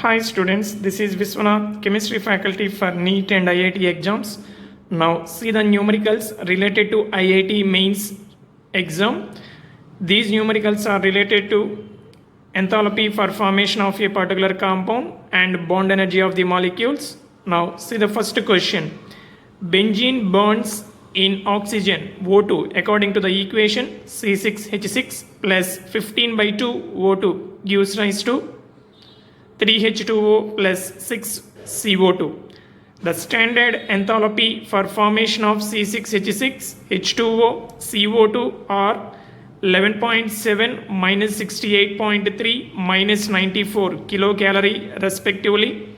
Hi students, this is Viswanath, chemistry faculty for NEET and IIT exams. Now see the numericals related to IIT mains exam. These numericals are related to enthalpy for formation of a particular compound and bond energy of the molecules. Now see the first question. Benzene burns in oxygen O2 according to the equation C6H6 plus 15 by 2 O2 gives rise to 3H2O plus 6CO2. The standard enthalpy for formation of C6H6, H2O, CO2 are 11.7 minus 68.3 minus 94 kilocalorie respectively.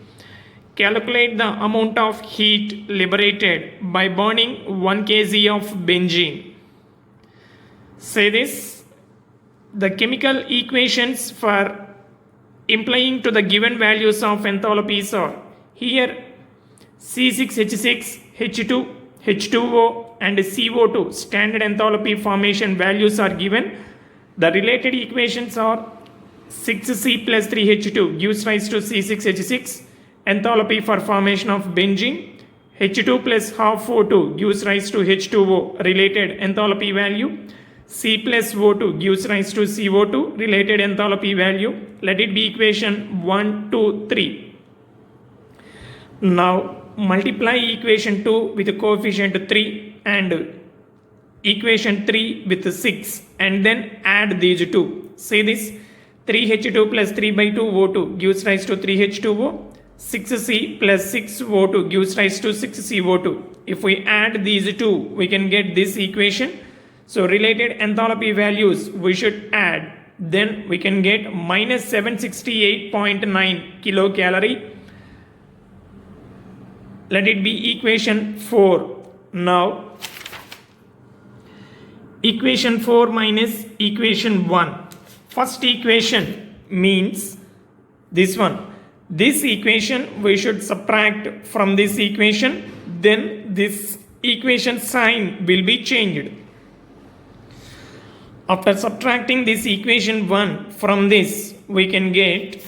Calculate the amount of heat liberated by burning 1 kg of benzene. Say this, the chemical equations for implying to the given values of enthalpies are here C6H6, H2, H2O and CO2 standard enthalpy formation values are given. The related equations are 6C plus 3H2 gives rise to C6H6, enthalpy for formation of benzene, H2 plus half O2 gives rise to H2O related enthalpy value, C plus O2 gives rise to CO2 related enthalpy value. Let it be equation 1, 2, 3. Now multiply equation 2 with coefficient 3 and equation 3 with 6 and then add these two. Say this, 3H2 plus 3 by 2 O2 gives rise to 3H2O. 6C plus 6O2 gives rise to 6CO2. If we add these two, we can get this equation. So related enthalpy values we should add. Then we can get minus 768.9 kilocalorie. Let it be equation 4. Now equation 4 minus equation 1. First equation means this one. This equation we should subtract from this equation. Then this equation sign will be changed. After subtracting this equation 1 from this, we can get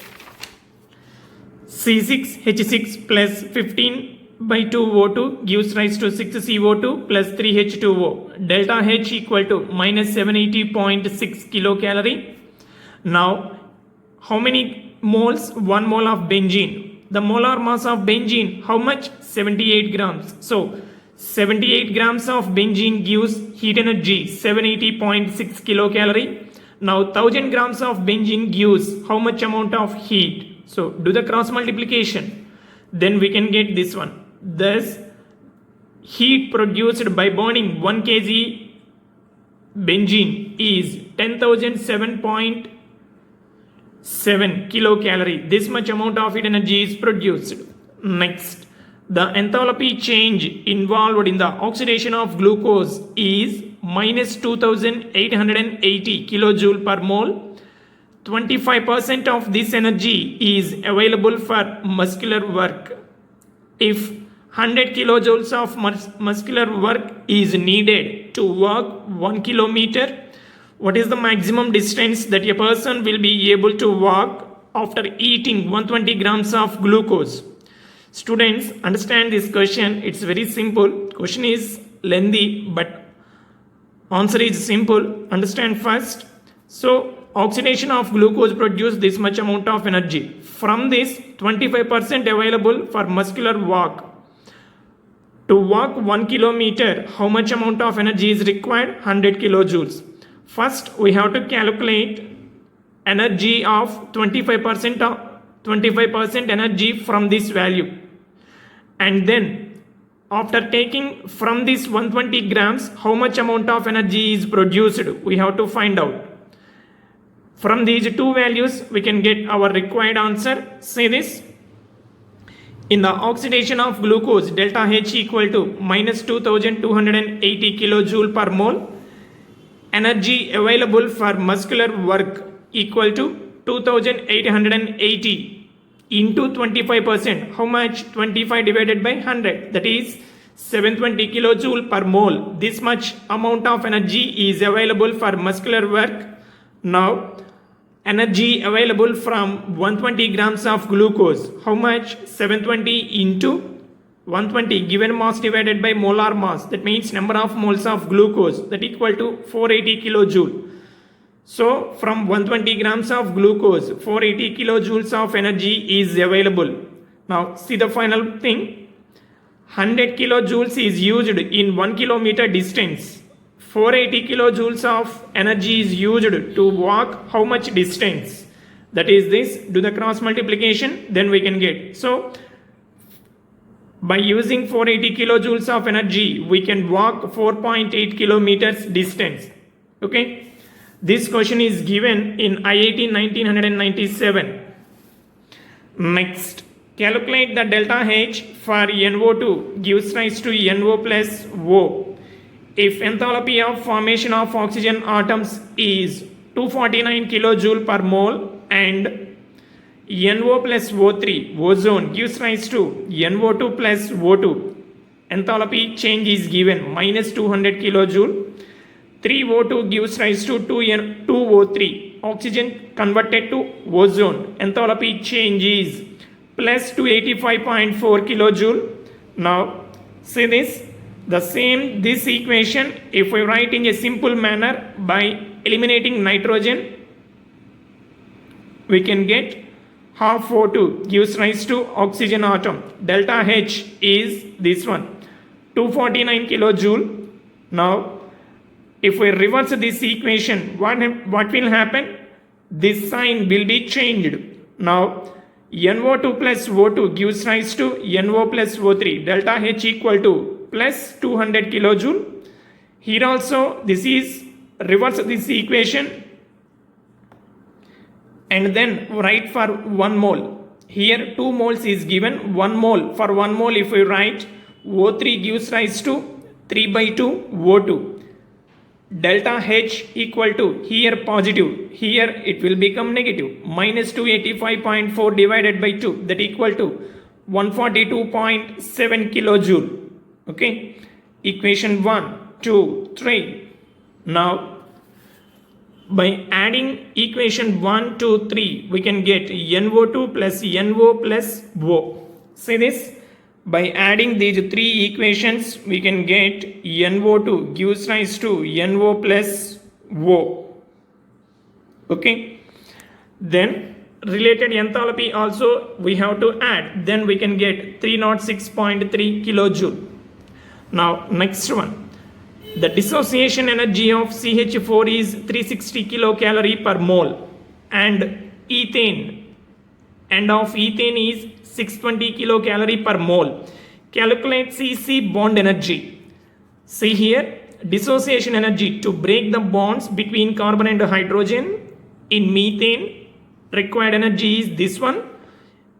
C6H6 plus 15 by 2 O2 gives rise to 6CO2 plus 3H2O. Delta H equal to minus 780.6 kilocalorie. Now, how many moles? 1 mole of benzene. The molar mass of benzene, how much? 78 grams. So, 78 grams of benzene gives heat energy 780.6 kilocalorie. Now 1000 grams of benzene gives how much amount of heat? So do the cross multiplication. Then we can get this one. Thus heat produced by burning 1 kg benzene is 10,007.7 kilocalorie. This much amount of heat energy is produced. Next, the enthalpy change involved in the oxidation of glucose is minus 2880 kilojoule per mole. 25% of this energy is available for muscular work. If 100 kilojoules of muscular work is needed to walk 1 kilometer, what is the maximum distance that a person will be able to walk after eating 120 grams of glucose? Students, understand this question. It's very simple. Question is lengthy, but answer is simple. Understand first. So, oxidation of glucose produces this much amount of energy. From this, 25% available for muscular walk. To walk 1 kilometer, how much amount of energy is required? 100 kilojoules. First, we have to calculate energy of 25% energy from this value. And then after taking from this 120 grams, how much amount of energy is produced? We have to find out. From these two values, we can get our required answer. Say this. In the oxidation of glucose, delta H equal to minus 2280 kilojoule per mole. Energy available for muscular work equal to 2880 into 25%. How much? 25 divided by 100. That is 720 kilojoule per mole. This much amount of energy is available for muscular work. Now energy available from 120 grams of glucose. How much? 720 into 120 given mass divided by molar mass. That means number of moles of glucose, that equal to 480 kilojoule. So from 120 grams of glucose, 480 kilojoules of energy is available. Now see the final thing. 100 kilojoules is used in 1 kilometer distance. 480 kilojoules of energy is used to walk how much distance? That is this. Do the cross multiplication, then we can get. So by using 480 kilojoules of energy, we can walk 4.8 kilometers distance. Okay. This question is given in IIT 1997. Next, calculate the delta H for NO2 gives rise to NO plus O. If enthalpy of formation of oxygen atoms is 249 kilojoule per mole and NO plus O3, ozone, gives rise to NO2 plus O2, enthalpy change is given minus 200 kilojoule. 3O2 gives rise to 2O3, oxygen converted to ozone, enthalpy change is plus 285.4 kilojoule. Now see this, this equation, if we write in a simple manner by eliminating nitrogen, we can get half O2 gives rise to oxygen atom. Delta H is this one, 249 kilojoule. Now if we reverse this equation, what will happen? This sign will be changed. Now NO2 plus O2 gives rise to NO plus O3. Delta H equal to plus 200 kilojoule. Here also this is reverse this equation and then write for 1 mole. Here 2 moles is given, 1 mole. For 1 mole if we write, O3 gives rise to 3 by 2 O2. Delta H equal to, here positive, here it will become negative, minus 285.4 divided by 2, that equal to 142.7 kilojoule. Okay, equation 1, 2, 3. Now by adding equation 1, 2, 3, we can get NO2 plus NO plus O. See this? By adding these 3 equations, we can get NO2 gives rise to NO plus O. Okay. Then related enthalpy also we have to add. Then we can get 306.3 kilojoule. Now next one. The dissociation energy of CH4 is 360 kilocalorie per mole and ethane of ethane is 620 kilocalorie per mole. Calculate CC bond energy. See here, dissociation energy to break the bonds between carbon and hydrogen in methane, required energy is this one.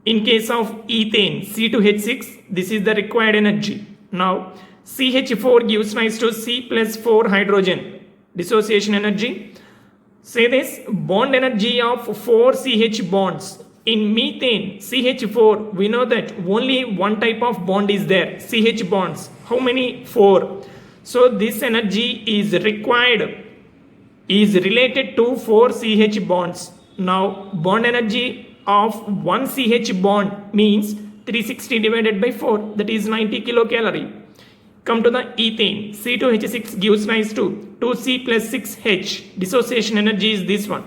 In case of ethane, C2H6, this is the required energy. Now CH4 gives rise to C plus 4 hydrogen, dissociation energy. Say this, bond energy of 4 CH bonds. In methane, CH4, we know that only one type of bond is there, CH bonds. How many? 4. So this energy is required, is related to 4 CH bonds. Now bond energy of 1 CH bond means 360 divided by 4, that is 90 kilocalorie. Come to the ethane, C2H6 gives rise to 2C plus 6H, dissociation energy is this one.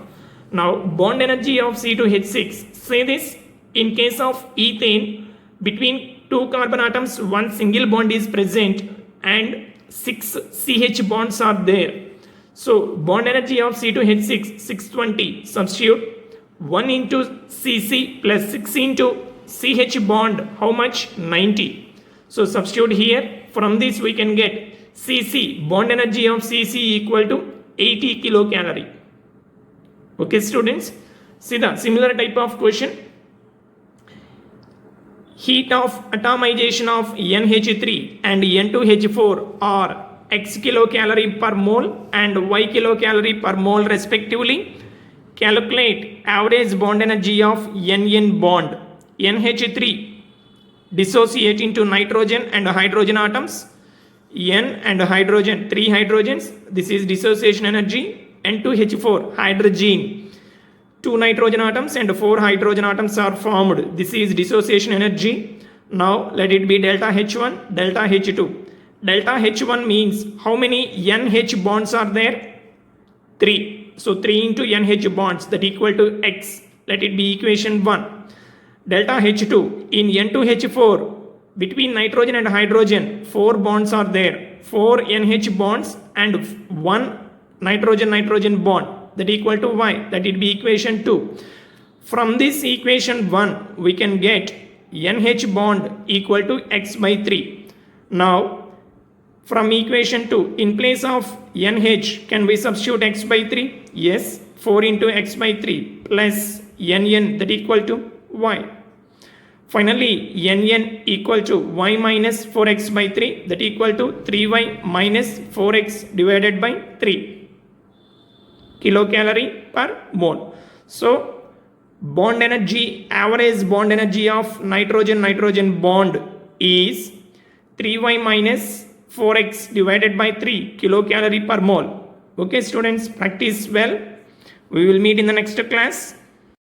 Now bond energy of C2H6, say this, in case of ethane, between 2 carbon atoms 1 single bond is present and 6 CH bonds are there. So bond energy of C2H6, 620, substitute 1 into Cc plus 6 into CH bond, how much? 90. So substitute here, from this we can get Cc, bond energy of Cc equal to 80 kilocalorie. Okay students, see the similar type of question. Heat of atomization of NH3 and N2H4 are X kilocalorie per mole and Y kilocalorie per mole respectively. Calculate average bond energy of NN bond. NH3 dissociate into nitrogen and hydrogen atoms. N and hydrogen, 3 hydrogens, this is dissociation energy. N2H4 hydrogen, 2 nitrogen atoms and 4 hydrogen atoms are formed. This is dissociation energy. Now let it be delta H1, delta H2. Delta H1 means how many NH bonds are there? 3. So 3 into NH bonds, that equal to X. Let it be equation 1. Delta H2, in N2H4, between nitrogen and hydrogen, 4 bonds are there. 4 NH bonds and 1 nitrogen bond, that equal to Y. That it be equation 2. From this equation 1, we can get NH bond equal to X by 3. Now, from equation 2, in place of NH, can we substitute X by 3? Yes, 4 into X by 3 plus NN, that equal to Y. Finally, NN equal to Y minus 4X by 3, that equal to 3Y minus 4X divided by 3 kilocalorie per mole. So, bond energy, average bond energy of nitrogen bond is 3Y minus 4x divided by 3 kilocalorie per mole. Okay students, practice well. We will meet in the next class.